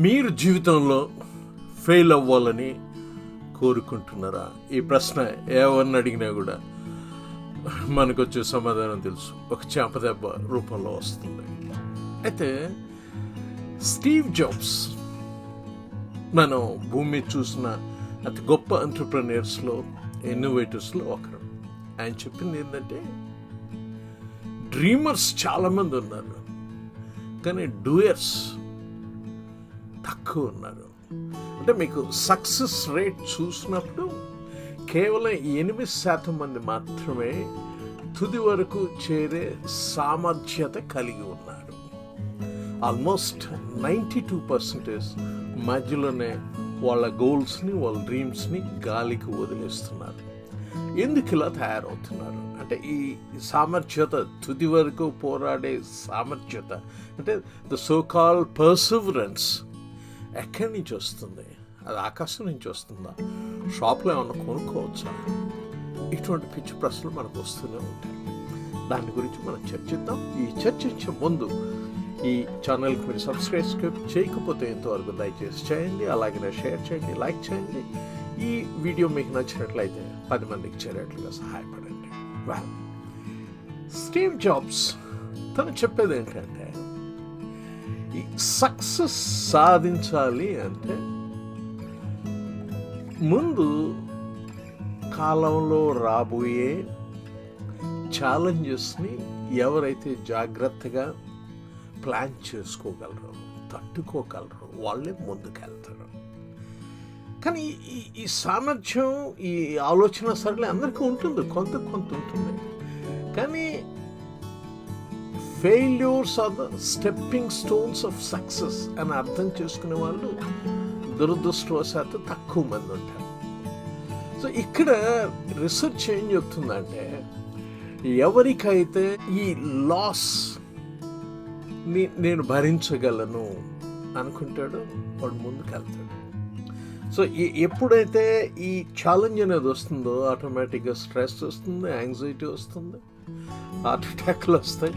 మీరు జీవితంలో ఫెయిల్ అవ్వాలని కోరుకుంటున్నారా? ఈ ప్రశ్న ఎవరిని అడిగినా కూడా మనకు వచ్చే సమాధానం తెలుసు, ఒక చెంపదెబ్బ రూపంలో వస్తుంది. అయితే స్టీవ్ జాబ్స్ మనం భూమి మీద చూసిన అతి గొప్ప ఎంటర్‌ప్రెన్యూర్స్లో, ఇన్నోవేటర్స్లో ఒకరు. ఆయన చెప్పింది ఏంటంటే, డ్రీమర్స్ చాలామంది ఉన్నారు, కానీ డూయర్స్ తక్కువ ఉన్నారు. అంటే మీకు సక్సెస్ రేట్ చూసినప్పుడు కేవలం 8% మంది మాత్రమే తుది వరకు చేరే సామర్థ్యత కలిగి ఉన్నారు. ఆల్మోస్ట్ 92% మధ్యలోనే వాళ్ళ గోల్స్ని, వాళ్ళ డ్రీమ్స్ని గాలికి వదిలేస్తున్నారు. ఎందుకు ఇలా తయారవుతున్నారు అంటే, ఈ సామర్థ్యత, తుది వరకు పోరాడే సామర్థ్యత, అంటే ద సో కాల్ పర్సివరెన్స్ ఎక్కడి నుంచి వస్తుంది? అది ఆకాశం నుంచి వస్తుందా? షాప్లో ఏమన్నా కొనుక్కోవచ్చా? ఇటువంటి పిచ్చి ప్రశ్నలు మనకు వస్తూనే ఉంటాయి. దాని గురించి మనం చర్చిద్దాం. ఈ చర్చించే ముందు ఈ ఛానల్కి మీరు సబ్స్క్రైబ్ చేయకపోతే ఇంతవరకు దయచేసి చేయండి. అలాగే షేర్ చేయండి, లైక్ చేయండి. ఈ వీడియో మీకు నచ్చినట్లయితే 10 మందికి చేరేట్లుగా సహాయపడండి. స్టీవ్ జాబ్స్ తను చెప్పేది ఏంటంటే, ఈ సక్సెస్ సాధించాలి అంటే ముందు కాలంలో రాబోయే ఛాలెంజెస్ని ఎవరైతే జాగ్రత్తగా ప్లాన్ చేసుకోగలరో, తట్టుకోగలరో, వాళ్ళే ముందుకెళ్తారు. కానీ ఈ సామర్థ్యం, ఈ ఆలోచన సరళి అందరికీ ఉంటుంది, కొంత ఉంటుంది. కానీ failures are the stepping stones of success అని అర్థం చేసుకునే వాళ్ళు దురదృష్టవశాత్తు తక్కువ మంది ఉంటారు. సో ఇక్కడ రీసెర్చ్ ఏం చెప్తుందంటే, ఎవరికైతే ఈ లాస్ నేను భరించగలను అనుకుంటాడో వాడు ముందుకెళ్తాడు. సో ఎప్పుడైతే ఈ ఛాలెంజ్ అనేది వస్తుందో ఆటోమేటిక్గా స్ట్రెస్ వస్తుంది, యాంగ్జైటీ వస్తుంది, హార్ట్ అటాక్లు వస్తాయి,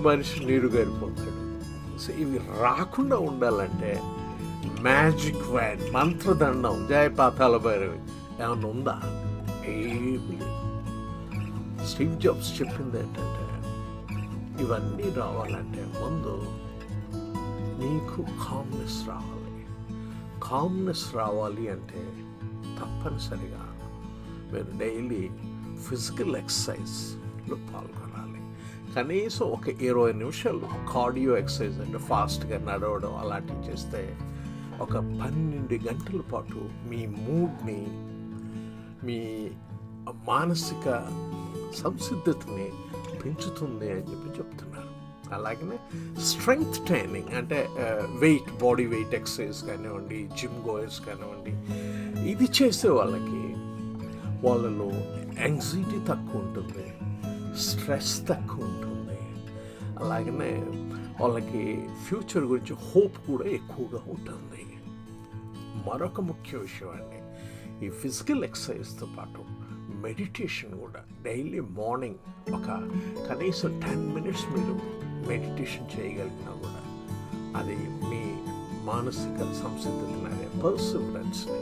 మనిషి నీరుగారిపోతాడు. సో ఇవి రాకుండా ఉండాలంటే మ్యాజిక్ వ్యాన్, మంత్రదండం, జయపాతాల భైరవి ఏమన్నా ఉందా? ఏమీ లేదు. స్టీవ్ జాబ్స్ చెప్పింది ఏంటంటే, ఇవన్నీ రావాలంటే ముందు నీకు కామ్నెస్ రావాలి. కామ్నెస్ రావాలి అంటే తప్పనిసరిగా మీరు డైలీ ఫిజికల్ ఎక్సర్సైజ్లో పాల్గొనాలి. కనీసం ఒక 20 నిమిషాలు కార్డియో ఎక్సర్సైజ్, అంటే ఫాస్ట్గా నడవడం అలాంటివి చేస్తే ఒక 12 గంటల పాటు మీ మూడ్ని, మీ మానసిక సంసిద్ధతని పెంచుతుంది అని చెప్తున్నారు. అలాగనే స్ట్రెంగ్త్ ట్రైనింగ్, అంటే బాడీ వెయిట్ ఎక్సర్సైజ్ కానివ్వండి, జిమ్ గోయర్స్ కానివ్వండి, ఇది చేసే వాళ్ళకి వాళ్ళలో యాంగ్జైటీ తక్కువ ఉంటుంది, స్ట్రెస్ తక్కువ ఉంటుంది. అలాగనే వాళ్ళకి ఫ్యూచర్ గురించి హోప్ కూడా ఎక్కువగా ఉంటుంది. మరొక ముఖ్య విషయం అండి, ఈ ఫిజికల్ ఎక్సర్సైజ్తో పాటు మెడిటేషన్ కూడా డైలీ మార్నింగ్ ఒక కనీసం 10 minutes మీరు మెడిటేషన్ చేయగలిగినా కూడా అది మీ మానసిక సంసిద్ధతని, అనే పర్సివరెన్స్ని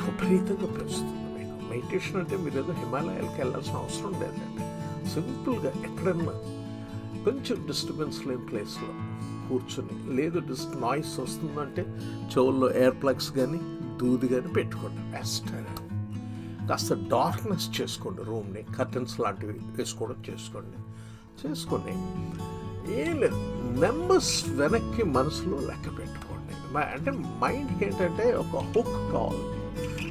విపరీతంగా పెంచుతుంది. మీకు మెడిటేషన్ అంటే మీరు ఏదో హిమాలయాలకు వెళ్ళాల్సిన అవసరం లేదండి. సింపుల్గా ఎక్కడన్నా కొంచెం డిస్టర్బెన్స్ లేని ప్లేస్లో కూర్చొని, లేదు నాయిస్ వస్తుందంటే చెవుల్లో ఎయిర్ ప్లగ్స్ కానీ దూది కానీ పెట్టుకోండి. బెస్ట్. కాస్త డార్క్నెస్ చేసుకోండి, రూమ్ని కర్టన్స్ లాంటివి వేసుకోవడం చేసుకొని ఏం లేదు, నెంబర్స్ వెనక్కి మనసులో లెక్క పెట్టుకోండి. అంటే మైండ్కి ఏంటంటే ఒక హుక్ కావాలి.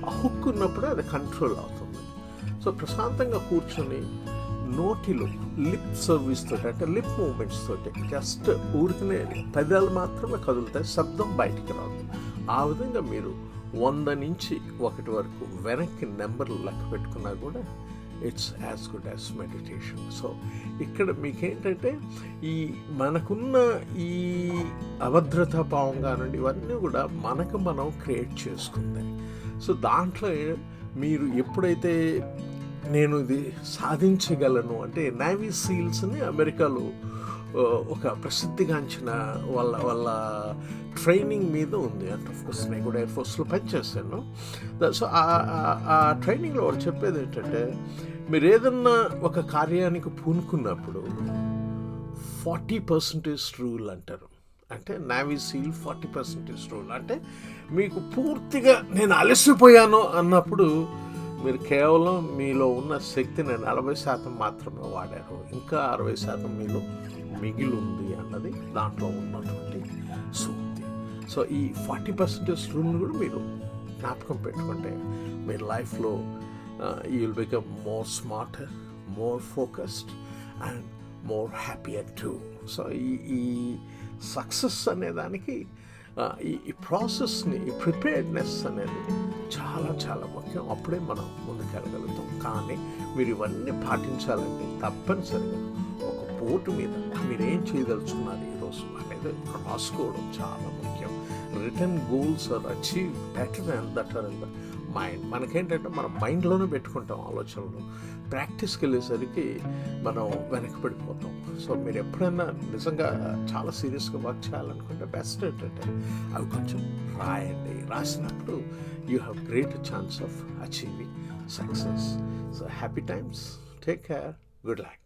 ఆ హుక్ ఉన్నప్పుడే అది కంట్రోల్ అవుతుంది. సో ప్రశాంతంగా కూర్చొని నోటిలో లిప్ సర్వీస్ తోటి, అంటే లిప్ మూమెంట్స్ తోటి జస్ట్ ఊరికనే పెదాలు మాత్రమే కదులుతాయి, శబ్దం బయటికి రాదు. ఆ విధంగా మీరు 100 నుంచి 1 వరకు వెనక్కి నెంబర్లు లెక్క పెట్టుకున్నా కూడా it's as good as meditation. So ఇక్కడ మీకేంటంటే, ఈ మనకున్న ఈ అభద్రతా భావం కానివ్వండి, ఇవన్నీ కూడా మనకు మనం క్రియేట్ చేసుకుంది. సో దాంట్లో మీరు ఎప్పుడైతే నేను ఇది సాధించగలను అంటే, నేవీ సీల్స్ని అమెరికాలో ఒక ప్రసిద్ధిగాంచిన వాళ్ళ వాళ్ళ ట్రైనింగ్ మీద ఉంది. అంటే ఆఫ్కోర్స్ నేను కూడా ఎయిర్ ఫోర్స్లో పనిచేశాను. సో ఆ ట్రైనింగ్లో వాళ్ళు చెప్పేది ఏంటంటే, మీరు ఏదన్నా ఒక కార్యానికి పూనుకున్నప్పుడు 40% రూల్ అంటారు. అంటే నావీ సీల్ 40% రూల్. అంటే మీకు పూర్తిగా నేను అలసిపోయాను అన్నప్పుడు మీరు కేవలం మీలో ఉన్న శక్తిని 40% మాత్రమే వాడారు, ఇంకా 60% మీలో మిగిలి ఉంది అన్నది దాంట్లో ఉన్నటువంటి సూక్తి. సో ఈ 40% రూల్ని కూడా మీరు జ్ఞాపకం పెట్టుకుంటే మీ లైఫ్లో you will become more smarter, more focused and more happier two. So ఈ సక్సెస్ అనేదానికి ఈ ప్రాసెస్ని, ఈ ప్రిపేర్డ్నెస్ అనేది చాలా చాలా ముఖ్యం. అప్పుడే మనం ముందుకెళ్ళగలుగుతాం. కానీ మీరు ఇవన్నీ పాటించాలంటే తప్పనిసరిగా ఒక బోర్డు మీద మీరు ఏం చేయదలుచుకున్నారు ఈరోజు అనేది రాసుకోవడం చాలా ముఖ్యం. Written goals are achieve better than that are in the mind. మనకేంటంటే మన మైండ్లోనే పెట్టుకుంటాం ఆలోచనలు, ప్రాక్టీస్కి వెళ్ళేసరికి మనం వెనకబడిపోతాం. సో మీరు ఎప్పుడైనా నిజంగా చాలా సీరియస్గా వర్క్ చేయాలనుకుంటే బెస్ట్ ఏంటంటే అవి కొంచెం రాయండి. రాసినప్పుడు you have great chance of achieving success. So happy times, take care, good luck.